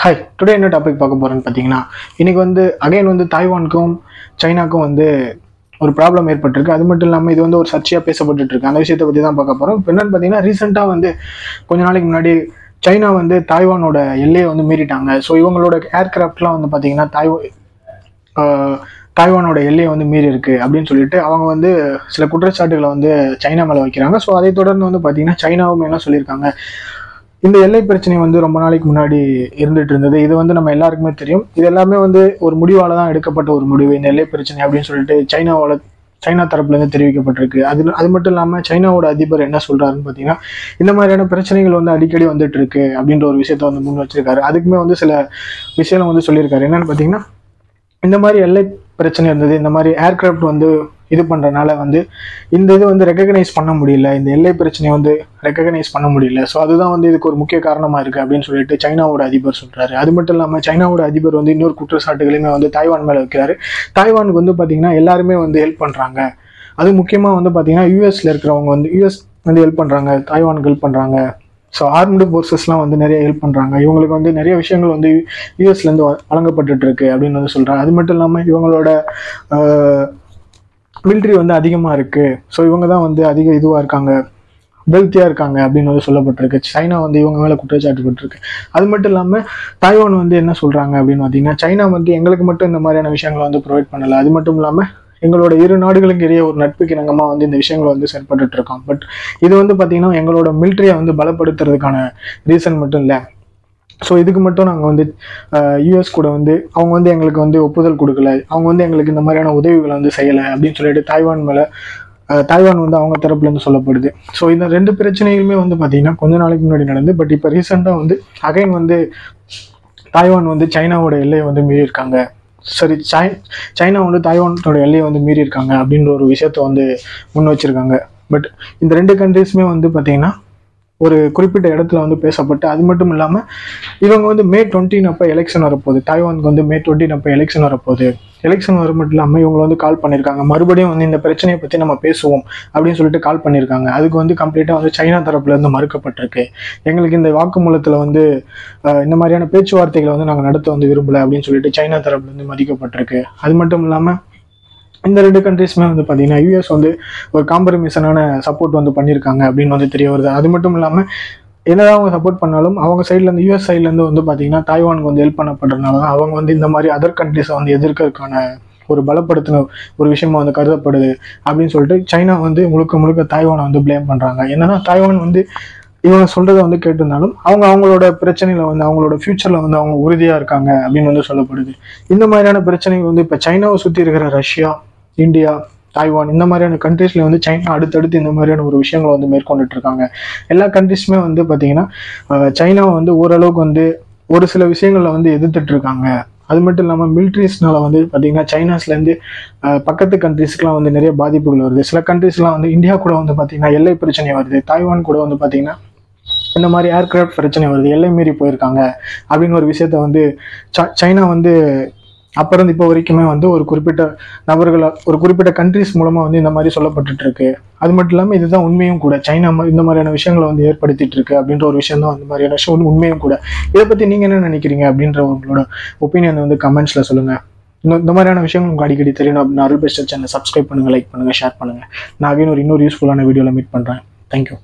Hi, today என்ன topic பார்க்க போகிறேன்னு பார்த்தீங்கன்னா, இன்றைக்கி அகைன் தாய்வானுக்கும் சைனாக்கும் ஒரு ப்ராப்ளம் ஏற்பட்டிருக்கு. அது மட்டும் இல்லாமல் இது ஒரு சர்ச்சையாக பேசப்பட்டு இருக்கு. அந்த விஷயத்தை பற்றி தான் பார்க்க போகிறோம். இப்போ என்னென்னு பார்த்தீங்கன்னா, ரீசெண்டாக கொஞ்ச நாளைக்கு முன்னாடி சைனா தாய்வானோட எல்லையை மீறிட்டாங்க. ஸோ இவங்களோட ஏர்கிராஃப்ட்லாம் பார்த்தீங்கன்னா தாய்வானோட எல்லையை மீறி இருக்கு அப்படின்னு சொல்லிட்டு அவங்க சில குற்றச்சாட்டுகளை சைனா மேலே வைக்கிறாங்க. ஸோ அதை தொடர்ந்து பார்த்தீங்கன்னா சைனாவும் என்ன சொல்லியிருக்காங்க, இந்த எல்லை பிரச்சனை ரொம்ப நாளைக்கு முன்னாடி இருந்துட்டு இருந்தது. இது நம்ம எல்லாருக்குமே தெரியும். இது எல்லாமே ஒரு முடிவால தான் எடுக்கப்பட்ட ஒரு முடிவு, இந்த எல்லை பிரச்சனை அப்படின்னு சொல்லிட்டு சைனா தரப்புல இருந்து தெரிவிக்கப்பட்டிருக்கு. அது மட்டும் இல்லாம சைனாவோட அதிபர் என்ன சொல்றாருன்னு பாத்தீங்கன்னா, இந்த மாதிரியான பிரச்சனைகள் அடிக்கடி வந்துட்டு இருக்கு அப்படின்ற ஒரு விஷயத்த முன் வச்சிருக்காரு. அதுக்குமே சில விஷயம் சொல்லியிருக்காரு. என்னன்னு பாத்தீங்கன்னா, இந்த மாதிரி எல்லை பிரச்சனை இருந்தது, இந்த மாதிரி ஏர்கிராஃப்ட் இது பண்றதுனால இந்த இது ரெகக்னைஸ் பண்ண முடியல, இந்த எல்லை பிரச்சனையை ரெகக்னைஸ் பண்ண முடியல. ஸோ அதுதான் இதுக்கு ஒரு முக்கிய காரணமா இருக்கு அப்படின்னு சொல்லிட்டு சைனாவோட அதிபர் சொல்றாரு. அது மட்டும் இல்லாமல் சைனாவோட அதிபர் இன்னொரு குற்றச்சாட்டுகளையுமே தாய்வான் மேல வைக்கிறாரு. தாய்வானுக்கு பாத்தீங்கன்னா எல்லாருமே ஹெல்ப் பண்றாங்க. அது முக்கியமா பாத்தீங்கன்னா யூஎஸ்ல இருக்கிறவங்க யூஎஸ் ஹெல்ப் பண்றாங்க, தாய்வானுக்கு ஹெல்ப் பண்றாங்க. ஸோ ஆர்ம்டு ஃபோர்ஸஸ்லாம் நிறைய ஹெல்ப் பண்ணுறாங்க. இவங்களுக்கு நிறைய விஷயங்கள் யூஎஸ்லேருந்து வழங்கப்பட்டு இருக்கு அப்படின்னு சொல்கிறாங்க. அது மட்டும் இல்லாமல் இவங்களோட மிலிட்ரி அதிகமாக இருக்குது. ஸோ இவங்க தான் அதிக இதுவாக இருக்காங்க, வெல்த்தியாக இருக்காங்க அப்படின்னு சொல்லப்பட்டிருக்கு. சைனா இவங்க மேலே குற்றச்சாட்டுப்பட்டிருக்கு. அது மட்டும் இல்லாமல் தாய்வான் என்ன சொல்கிறாங்க அப்படின்னு பார்த்தீங்கன்னா, சைனா எங்களுக்கு மட்டும் இந்த மாதிரியான விஷயங்களை ப்ரொவைட் பண்ணலை. அது மட்டும் இல்லாமல் எங்களோட இரு நாடுகளுக்கு இடையே ஒரு நட்புக்கு இணங்கமாக இந்த விஷயங்களை செயல்பட்டு இருக்கோம். பட் இது பார்த்தீங்கன்னா எங்களோட மிலிட்ரியை பலப்படுத்துறதுக்கான ரீசன் மட்டும் இல்லை. ஸோ இதுக்கு மட்டும் நாங்கள் யூஎஸ் கூட அவங்க எங்களுக்கு ஒப்புதல் கொடுக்கல, அவங்க எங்களுக்கு இந்த மாதிரியான உதவிகளை செய்யலை அப்படின்னு சொல்லிட்டு தாய்வான் அவங்க தரப்புலேருந்து சொல்லப்படுது. ஸோ இந்த ரெண்டு பிரச்சனைகளுமே பார்த்தீங்கன்னா கொஞ்ச நாளைக்கு முன்னாடி நடந்து, பட் இப்போ ரீசெண்டாக அகைன் தாய்வான் சைனாவோட எல்லையை மீறி இருக்காங்க. சரி, சைனா தாய்வானோட எல்லையை மீறி இருக்காங்க அப்படின்ற ஒரு விஷயத்த முன் வச்சிருக்காங்க. பட் இந்த ரெண்டு கண்ட்ரீஸுமே பார்த்தீங்கன்னா ஒரு குறிப்பிட்ட இடத்துல பேசப்பட்டு, அது மட்டும் இல்லாமல் இவங்க மே 20 அப்போ எலெக்ஷன் வரப்போகுது. தாய்வானுக்கு மே 20 அப்போ எலெக்ஷன் வரப்போகுது. எலெக்ஷன் வர மட்டும் இல்லாமல் இவங்க கால் பண்ணியிருக்காங்க, மறுபடியும் இந்த பிரச்சனையை பற்றி நம்ம பேசுவோம் அப்படின்னு சொல்லிட்டு கால் பண்ணியிருக்காங்க. அதுக்கு கம்ப்ளீட்டாக சைனா தரப்புலேருந்து மறுக்கப்பட்டிருக்கு. எங்களுக்கு இந்த வாக்குமூலத்தில் இந்த மாதிரியான பேச்சுவார்த்தைகளை நாங்கள் நடத்த விரும்பலை அப்படின்னு சொல்லிட்டு சைனா தரப்புலேருந்து மதிக்கப்பட்டிருக்கு. அது மட்டும் இல்லாமல் இந்த ரெண்டு கண்ட்ரீஸுமே பார்த்தீங்கன்னா யூஎஸ் ஒரு காம்ப்ரமைஸான சப்போர்ட் பண்ணியிருக்காங்க அப்படின்னு தெரிய வருது. அது மட்டும் இல்லாமல் என்னதான் அவங்க சப்போர்ட் பண்ணாலும் அவங்க சைட்லேருந்து யூஎஸ் சைட்லேருந்து பார்த்தீங்கன்னா தாய்வானுக்கு ஹெல்ப் பண்ணப்படுறதுனால தான் அவங்க இந்த மாதிரி அதர் கண்ட்ரீஸை எதிர்க்கிறதுக்கான ஒரு பலப்படுத்தின ஒரு விஷயமா கருதப்படுது அப்படின்னு சொல்லிட்டு சைனா முழுக்க முழுக்க தாய்வானை ப்ளேம் பண்ணுறாங்க. என்னன்னா தாய்வான் இவங்க சொல்றதை கேட்டிருந்தாலும் அவங்களோட பிரச்சனையில அவங்களோட ஃபியூச்சர்ல அவங்க உறுதியா இருக்காங்க அப்படின்னு சொல்லப்படுது. இந்த மாதிரியான பிரச்சனைகள் இப்போ சைனாவை சுற்றி இருக்கிற ரஷ்யா, இந்தியா, தாய்வான் இந்த மாதிரியான கண்ட்ரீஸ்ல சைனா அடுத்தடுத்து இந்த மாதிரியான ஒரு விஷயங்களை மேற்கொண்டுட்டு இருக்காங்க. எல்லா கண்ட்ரீஸுமே பார்த்தீங்கன்னா சைனாவை ஓரளவுக்கு ஒரு சில விஷயங்கள்ல எதிர்த்துட்டு இருக்காங்க. அது மட்டும் இல்லாமல் மிலிட்ரிஸ்னால பார்த்தீங்கன்னா சைனாஸ்லேருந்து பக்கத்து கண்ட்ரீஸ்க்குலாம் நிறைய பாதிப்புகள் வருது. சில கண்ட்ரீஸ்லாம் இந்தியா கூட பார்த்தீங்கன்னா எல்லை பிரச்சனை வருது. தாய்வான் கூட பார்த்தீங்கன்னா இந்த மாதிரி ஏர்கிராஃப்ட் பிரச்சனை வருது, எல்லை மீறி போயிருக்காங்க அப்படின்னு ஒரு விஷயத்த சைனா அப்புறம் இப்போ வரைக்குமே ஒரு குறிப்பிட்ட நபர்களால் ஒரு குறிப்பிட்ட கண்ட்ரிஸ் மூலமா இந்த மாதிரி சொல்லப்பட்டு இருக்கு. அது மட்டும் இல்லாமல் இதுதான் உண்மையும் கூட. சைனா இந்த மாதிரியான விஷயங்களை ஏற்படுத்திட்டு இருக்கு அப்படின்ற ஒரு விஷயம் தான் அந்த மாதிரியான விஷயம் உண்மையும் கூட. இதை பத்தி நீங்க என்ன நினைக்கிறீங்க அப்படின்ற உங்களோட ஒப்பீனியன் கமெண்ட்ஸ்ல சொல்லுங்க. இந்த மாதிரியான விஷயங்கள் உங்களுக்கு அடிக்கடி தெரியணும் அப்படின்னா அருள் பெஸ்ட் சேனல் சப்ஸ்கிரைப் பண்ணுங்க, லைக் பண்ணுங்க, ஷேர் பண்ணுங்க. நான் இன்னொரு யூஸ்ஃபுல்லான வீடியோல மீட் பண்றேன். தேங்க்யூ.